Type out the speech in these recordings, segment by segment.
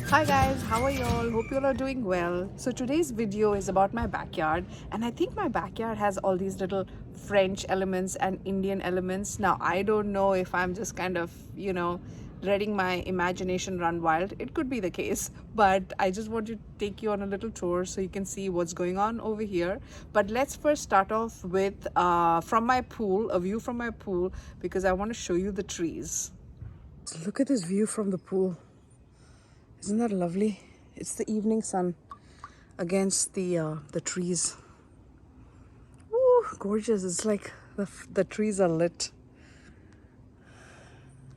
Hi guys, how are you all? Hope you all are doing well. So today's video is about my backyard, and I think my backyard has all these little French elements and Indian elements. Now I don't know if I'm just kind of, letting my imagination run wild. It could be the case, but I just want to take you on a little tour so you can see what's going on over here. But let's first start off with from my pool, a view from my pool, because I want to show you the trees. So look at this view from the pool. Isn't that lovely? It's the evening sun against the trees. Ooh, gorgeous. It's like the trees are lit.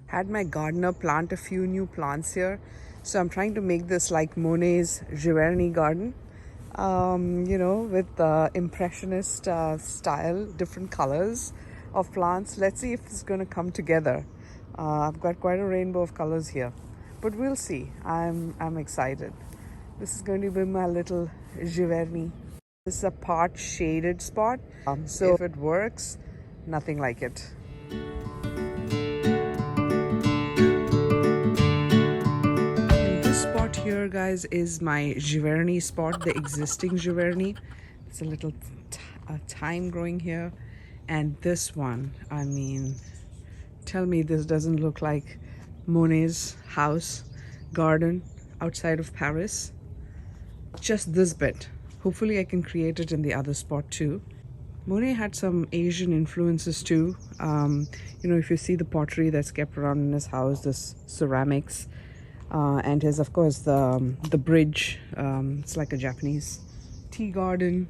Had my gardener plant a few new plants here. So I'm trying to make this like Monet's Giverny garden. With impressionist style, different colors of plants. Let's see if it's going to come together. I've got quite a rainbow of colors here. But we'll see. I'm excited. This is going to be my little Giverny. This is a part shaded spot. So if it works, nothing like it. And this spot here, guys, is my Giverny spot, the existing Giverny. It's a little thyme growing here. And this one, I mean, tell me this doesn't look like Monet's house garden outside of Paris. Just this bit. Hopefully I can create it in the other spot too. Monet had some Asian influences too. If you see the pottery that's kept around in his house, this ceramics, and his, of course, the bridge. It's like a Japanese tea garden.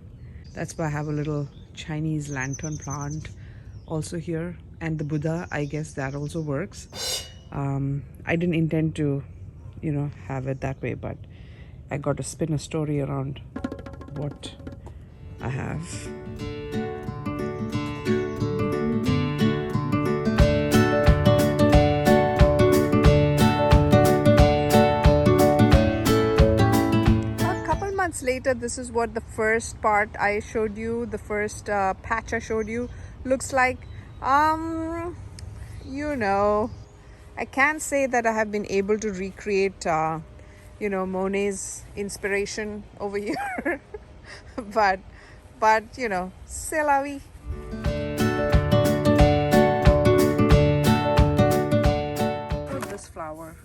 That's why I have a little Chinese lantern plant also here, and the Buddha. I guess that also works. I didn't intend to, have it that way, but I got to spin a story around what I have. A couple months later, this is what the first part I showed you, the first patch I showed you looks like. I can't say that I have been able to recreate, Monet's inspiration over here, but c'est la vie. Look at this flower.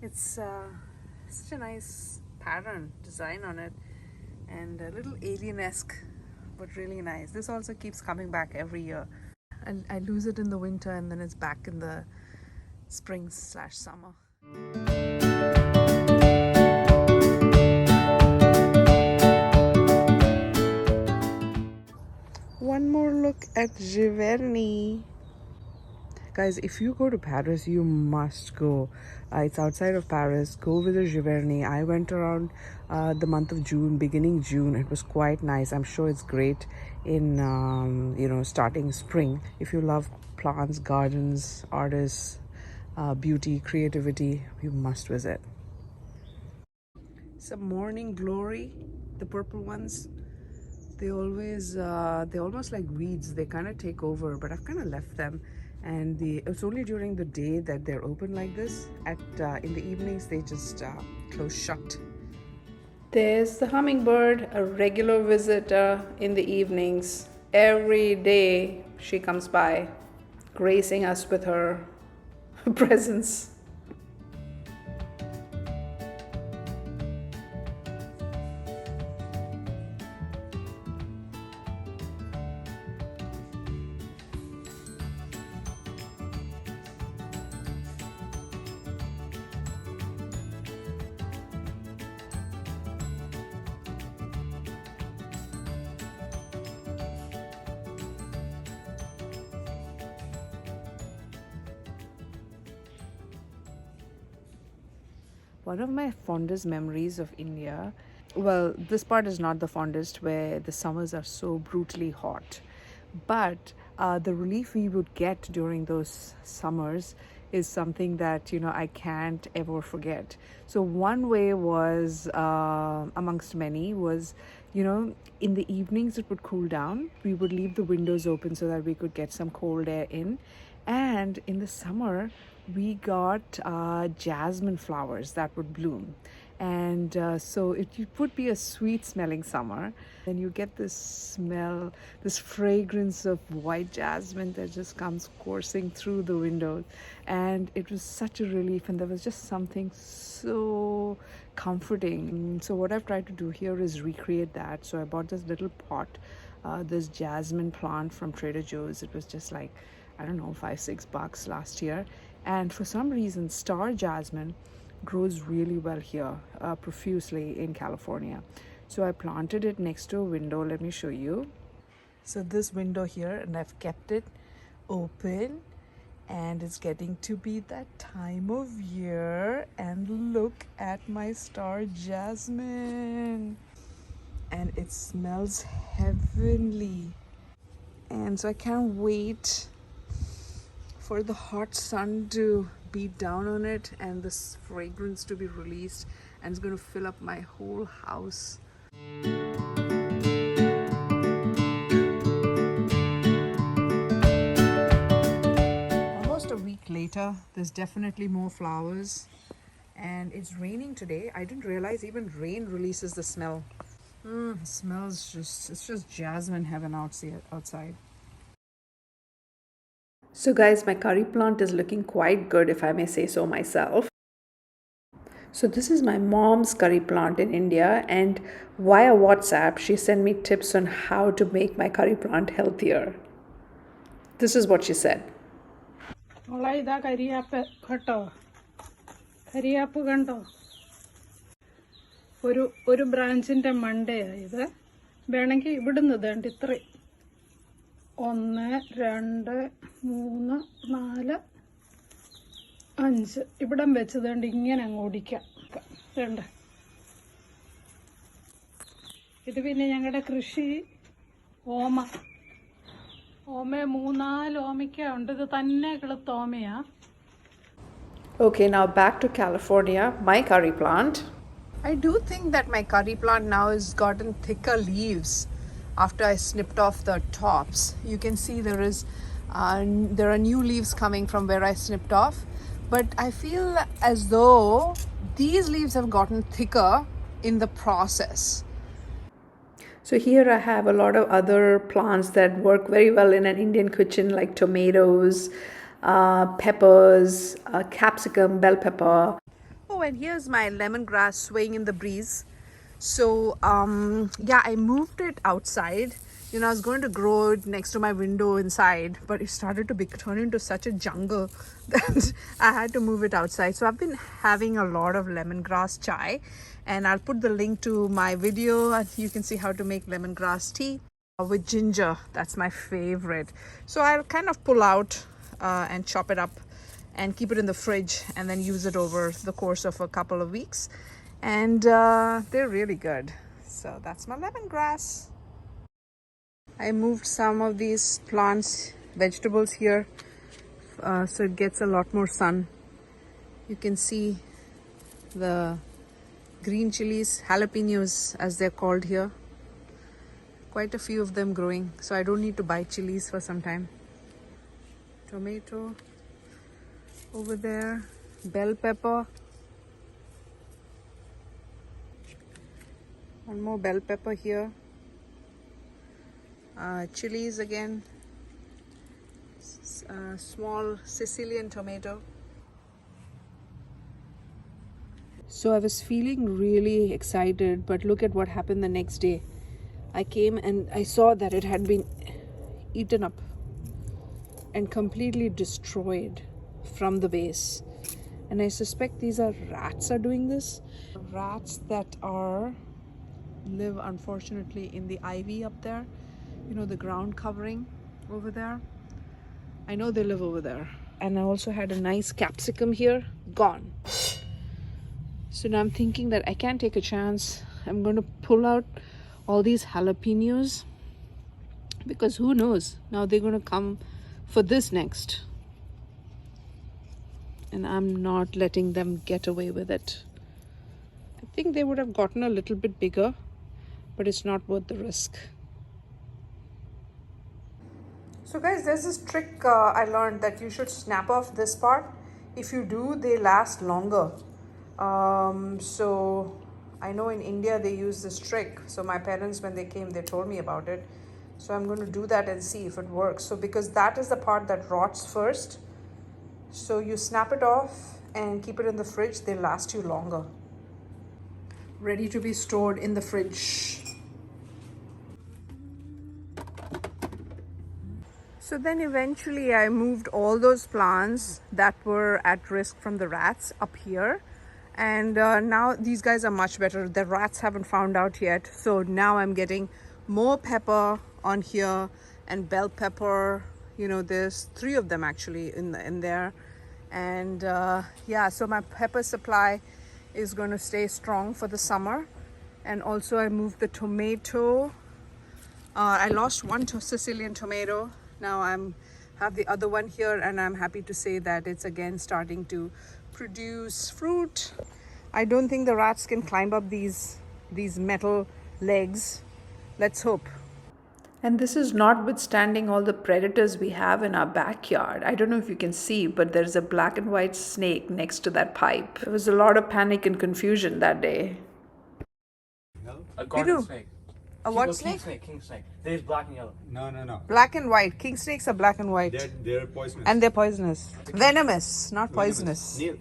It's such a nice pattern design on it, and a little alien-esque, but really nice. This also keeps coming back every year. I lose it in the winter and then it's back in the spring/summer. One more look at Giverny. Guys, if you go to Paris, you must go. It's outside of Paris. Go visit Giverny. I went around the month of June, beginning June. It was quite nice. I'm sure it's great in, starting spring. If you love plants, gardens, artists, beauty, creativity, you must visit. Some morning glory, the purple ones. They're almost like weeds. They kind of take over, but I've kind of left them. And it's only during the day that they're open like this. In the evenings, they just close shut. There's the hummingbird, a regular visitor in the evenings. Every day she comes by, gracing us with her presence. One of my fondest memories of India, well, this part is not the fondest, where the summers are so brutally hot, but the relief we would get during those summers is something that I can't ever forget. So one way was, amongst many, was in the evenings it would cool down. We would leave the windows open so that we could get some cold air in. And in the summer, we got jasmine flowers that would bloom. And so it would be a sweet smelling summer. And you get this smell, this fragrance of white jasmine that just comes coursing through the windows. And it was such a relief, and there was just something so comforting. So what I've tried to do here is recreate that. So I bought this little pot, this jasmine plant from Trader Joe's. It was just like, I don't know, $5-6 last year. And for some reason, star jasmine grows really well here, profusely in California. So I planted it next to a window. Let me show you. So this window here, and I've kept it open, and it's getting to be that time of year. And look at my star jasmine, and it smells heavenly. And so I can't wait for the hot sun to beat down on it and this fragrance to be released, and it's going to fill up my whole house. Almost a week later, there's definitely more flowers, and it's raining today. I didn't realize even rain releases the smell. It smells it's just jasmine heaven outside. So guys, my curry plant is looking quite good, if I may say so myself. So this is my mom's curry plant in India, and via WhatsApp, she sent me tips on how to make my curry plant healthier. This is what she said. ഒരു ബ്രാഞ്ചിന്റെ മണ്ടയാ ഇത്. വേണമെങ്കിൽ ഇവിടുന്ന് ഇതേണ്ട ഇത്ര 1 2 3 4 5 ഇവിടം വെച്ചതേണ്ട ഇങ്ങനെ അങ്ങ് ഓടിക്കാം. വേണ്ട ഇത് പിന്നെ ഞങ്ങളുടെ കൃഷി ഓമ 3-4 ഓമയ്ക്ക ഉണ്ട്. ഇത് തന്നെ കിളുത്ത ഓമയാ. Okay, now back to California, my curry plant. I do think that my curry plant now has gotten thicker leaves after I snipped off the tops. You can see there are new leaves coming from where I snipped off, but I feel as though these leaves have gotten thicker in the process. So here I have a lot of other plants that work very well in an Indian kitchen, like tomatoes, peppers, capsicum, bell pepper. Oh, and here's my lemongrass swaying in the breeze. So yeah, I moved it outside. You know, I was going to grow it next to my window inside, but it started to turn into such a jungle that I had to move it outside. So I've been having a lot of lemongrass chai, and I'll put the link to my video, and you can see how to make lemongrass tea with ginger. That's my favorite. So I'll kind of pull out and chop it up and keep it in the fridge, and then use it over the course of a couple of weeks, and they're really good. So that's my lemongrass. I moved some of these plants, vegetables here, so it gets a lot more sun. You can see the green chilies, jalapenos as they're called here. Quite a few of them growing, so I don't need to buy chilies for some time. Tomato over there, bell pepper, one more bell pepper here, chilies again, small Sicilian tomato. So I was feeling really excited, but look at what happened the next day. I came and I saw that it had been eaten up and completely destroyed from the base, and I suspect these are rats are doing this. Rats that live unfortunately in the ivy up there, you know, the ground covering over there. I know they live over there. And I also had a nice capsicum here, gone. So now I'm thinking that I can't take a chance. I'm going to pull out all these jalapenos, because who knows, now they're going to come for this next, and I'm not letting them get away with it. I think they would have gotten a little bit bigger, but it's not worth the risk. So guys, there's this trick I learned, that you should snap off this part. if you do, they last longer. So I know in India they use this trick. So my parents, when they came, they told me about it. So I'm going to do that and see if it works. So because that is the part that rots first. So you snap it off and keep it in the fridge. They last you longer. Ready to be stored in the fridge. So then eventually I moved all those plants that were at risk from the rats up here. And now these guys are much better. The rats haven't found out yet. So now I'm getting more pepper on here and bell pepper. You know, there's 3 of them actually in there. And yeah, so my pepper supply is going to stay strong for the summer. And also I moved the tomato. I lost one Sicilian tomato. Now I'm have the other one here, and I'm happy to say that it's again starting to produce fruit. I don't think the rats can climb up these metal legs. Let's hope. And this is notwithstanding all the predators we have in our backyard. I don't know if you can see, but there's a black and white snake next to that pipe. There was a lot of panic and confusion that day. A garden snake. A what snake? King snake. There's black and yellow. No. Black and white. King snakes are black and white. They're poisonous. And they're poisonous. Venomous, not poisonous. Neil.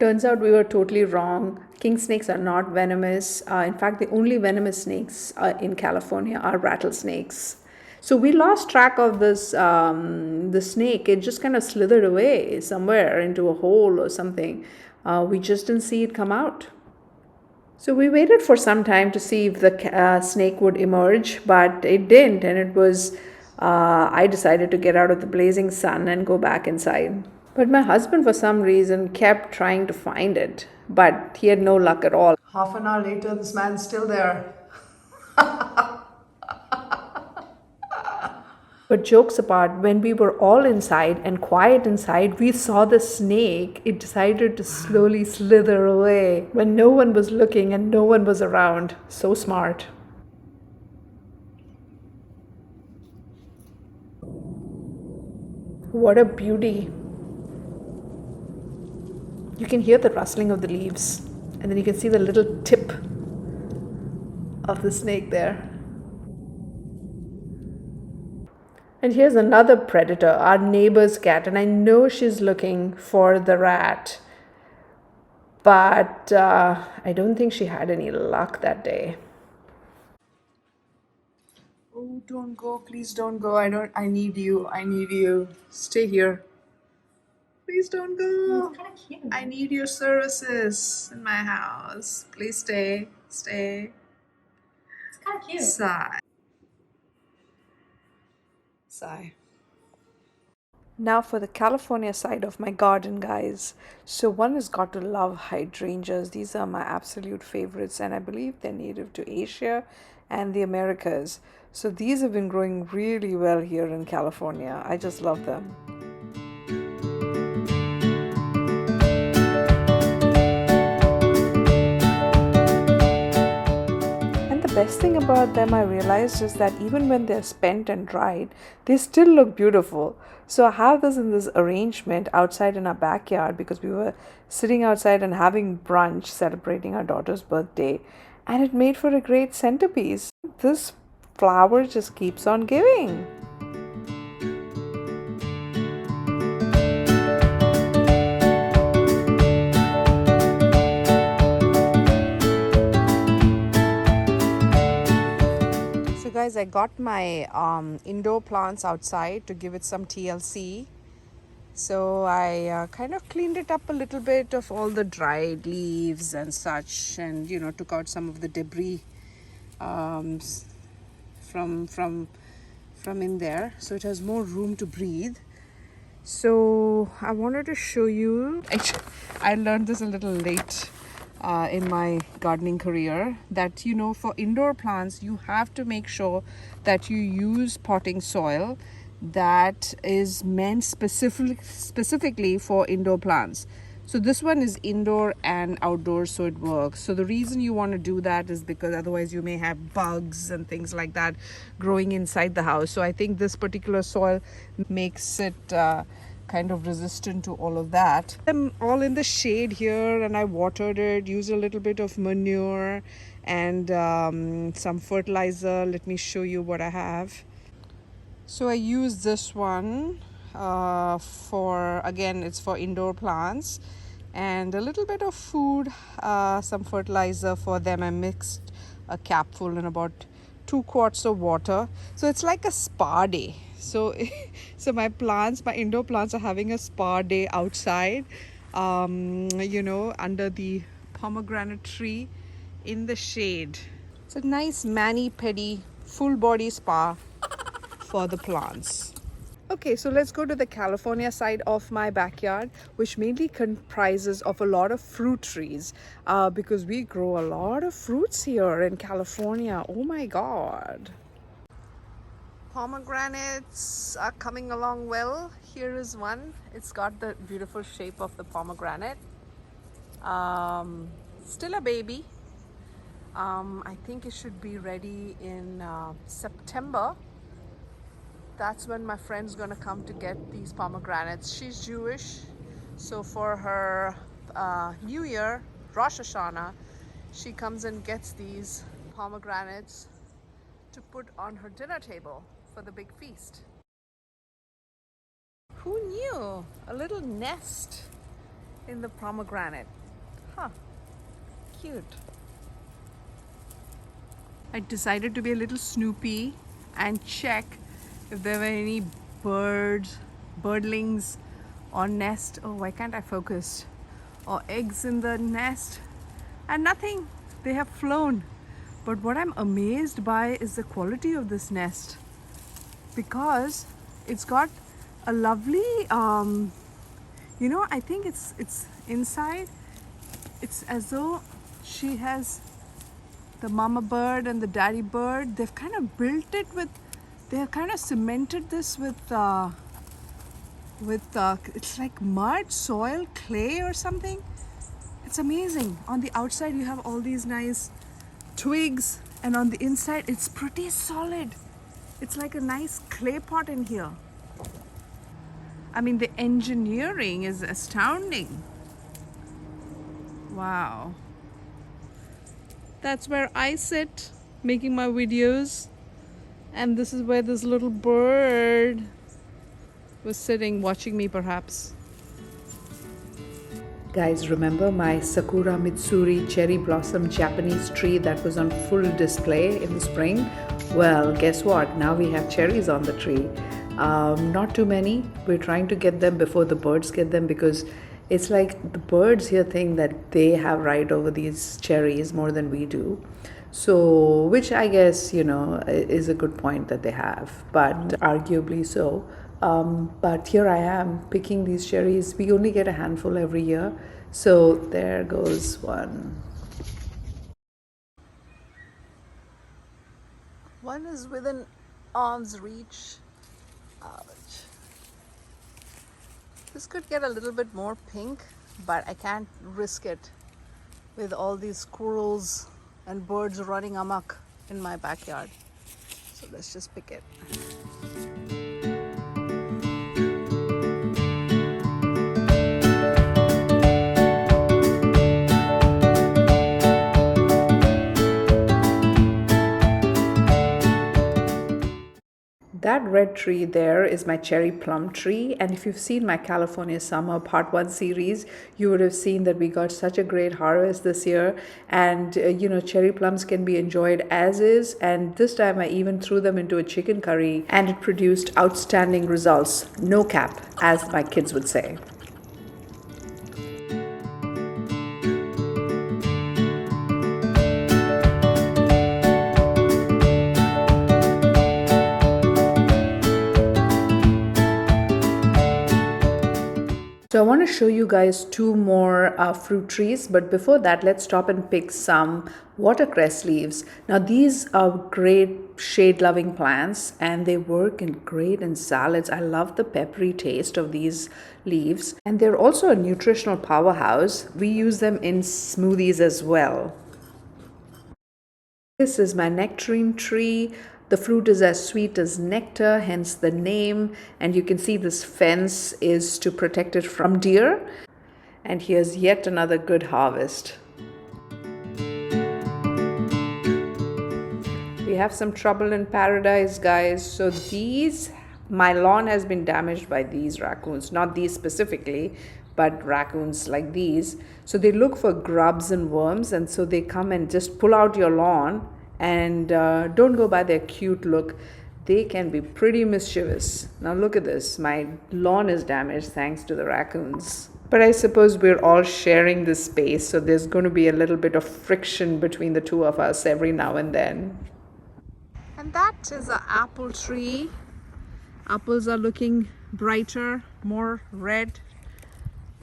Turns out we were totally wrong. King snakes are not venomous. In fact, the only venomous snakes in California are rattlesnakes. So we lost track of this, the snake. It just kind of slithered away somewhere into a hole or something. We just didn't see it come out. So we waited for some time to see if the snake would emerge, but it didn't. And it was, I decided to get out of the blazing sun and go back inside. But my husband, for some reason, kept trying to find it, but he had no luck at all. Half an hour later, this man's still there. But jokes apart, when we were all inside and quiet inside, we saw the snake. It decided to slowly slither away when no one was looking and no one was around. So smart. What a beauty. You can hear the rustling of the leaves, and then you can see the little tip of the snake there. And here's another predator, our neighbor's cat, and I know she's looking for the rat, but I don't think she had any luck that day. Oh, don't go. Please don't go. I need you. I need you. Stay here. Please don't go. It's kind of cute. I need your services in my house. Please stay. Stay. It's kind of cute. Sigh. Sigh. Now for the California side of my garden, guys. So one has got to love hydrangeas. These are my absolute favorites, and I believe they're native to Asia and the Americas. So these have been growing really well here in California. I just love them. The best thing about them, I realized, is that even when they're spent and dried, they still look beautiful. So I have this in this arrangement outside in our backyard because we were sitting outside and having brunch celebrating our daughter's birthday, and it made for a great centerpiece. This flower just keeps on giving. Guys, I got my indoor plants outside to give it some TLC. So I kind of cleaned it up a little bit of all the dried leaves and such, and took out some of the debris from in there, so it has more room to breathe. So I wanted to show you. Actually, I learned this a little late in my gardening career, that for indoor plants you have to make sure that you use potting soil that is meant specifically for indoor plants. So this one is indoor and outdoor, so it works. So the reason you want to do that is because otherwise you may have bugs and things like that growing inside the house. So I think this particular soil makes it kind of resistant to all of that. I'm all in the shade here, and I watered it, used a little bit of manure and some fertilizer. Let me show you what I have. So I use this one for, again, it's for indoor plants, and a little bit of food, some fertilizer for them. I mixed a capful in about 2 quarts of water. So it's like a spa day. So so my plants, my indoor plants, are having a spa day outside, under the pomegranate tree in the shade. It's a nice mani-pedi full body spa for the plants. Okay, so let's go to the California side of my backyard, which mainly comprises of a lot of fruit trees, because we grow a lot of fruits here in California. Oh my God. Pomegranates are coming along well. Here is one. It's got the beautiful shape of the pomegranate. Still a baby. I think it should be ready in September. That's when my friend's gonna come to get these pomegranates. She's Jewish, so for her New Year, Rosh Hashanah, she comes and gets these pomegranates to put on her dinner table for the big feast. Who knew? A little nest in the pomegranate. Huh, cute. I decided to be a little snoopy and check if there were any birdlings or nest. Oh, why can't I focus? Or eggs in the nest, and nothing. They have flown. But what I'm amazed by is the quality of this nest, because it's got a lovely, I think it's inside. It's as though she has the mama bird and the daddy bird. They've kind of built it with. They have kind of cemented this with it's like mud, soil, clay or something. It's amazing. On the outside you have all these nice twigs, and on the inside it's pretty solid. It's like a nice clay pot in here. I mean, the engineering is astounding. Wow. That's where I sit making my videos. And this is where this little bird was sitting, watching me perhaps. Guys, remember my Sakura Mitsuri cherry blossom Japanese tree that was on full display in the spring? Well, guess what? Now we have cherries on the tree. Not too many. We're trying to get them before the birds get them, because it's like the birds here think that they have right over these cherries more than we do. So, which I guess, is a good point that they have, but arguably so. But here I am picking these cherries. We only get a handful every year. So there goes one. One is within arm's reach. Ouch. This could get a little bit more pink, but I can't risk it with all these squirrels and birds running amok in my backyard. So let's just pick it. That red tree there is my cherry plum tree, and if you've seen my California Summer Part 1 series, you would have seen that we got such a great harvest this year. And cherry plums can be enjoyed as is, and this time I even threw them into a chicken curry and it produced outstanding results. No cap, as my kids would say. So I want to show you guys two more fruit trees, but before that, let's stop and pick some watercress leaves. Now these are great shade-loving plants and they work great in salads. I love the peppery taste of these leaves, and they're also a nutritional powerhouse. We use them in smoothies as well. This is my nectarine tree. The fruit is as sweet as nectar, hence the name. And you can see this fence is to protect it from deer. And here's yet another good harvest. We have some trouble in paradise, guys. So my lawn has been damaged by these raccoons. Not these specifically, but raccoons like these. So they look for grubs and worms, and so they come and just pull out your lawn. And don't go by their cute look. They can be pretty mischievous. Now look at this. My lawn is damaged thanks to the raccoons. But I suppose we're all sharing this space, so there's going to be a little bit of friction between the two of us every now and then. And that is an apple tree. Apples are looking brighter, more red,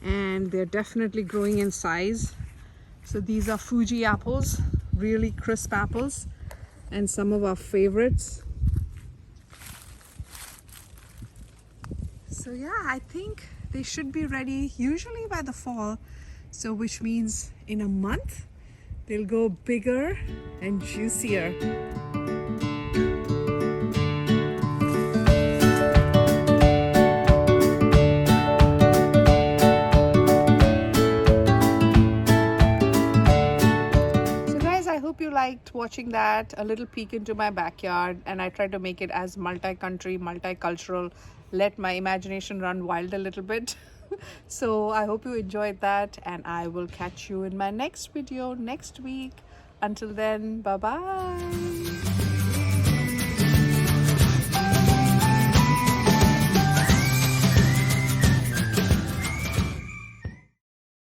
and they're definitely growing in size. So these are Fuji apples, really crisp apples, and some of our favorites. So yeah, I think they should be ready usually by the fall. So which means in a month, they'll go bigger and juicier. Liked watching that, a little peek into my backyard, and I tried to make it as multi-country, multicultural, let my imagination run wild a little bit. So I hope you enjoyed that, and I will catch you in my next video next week. Until then, bye bye.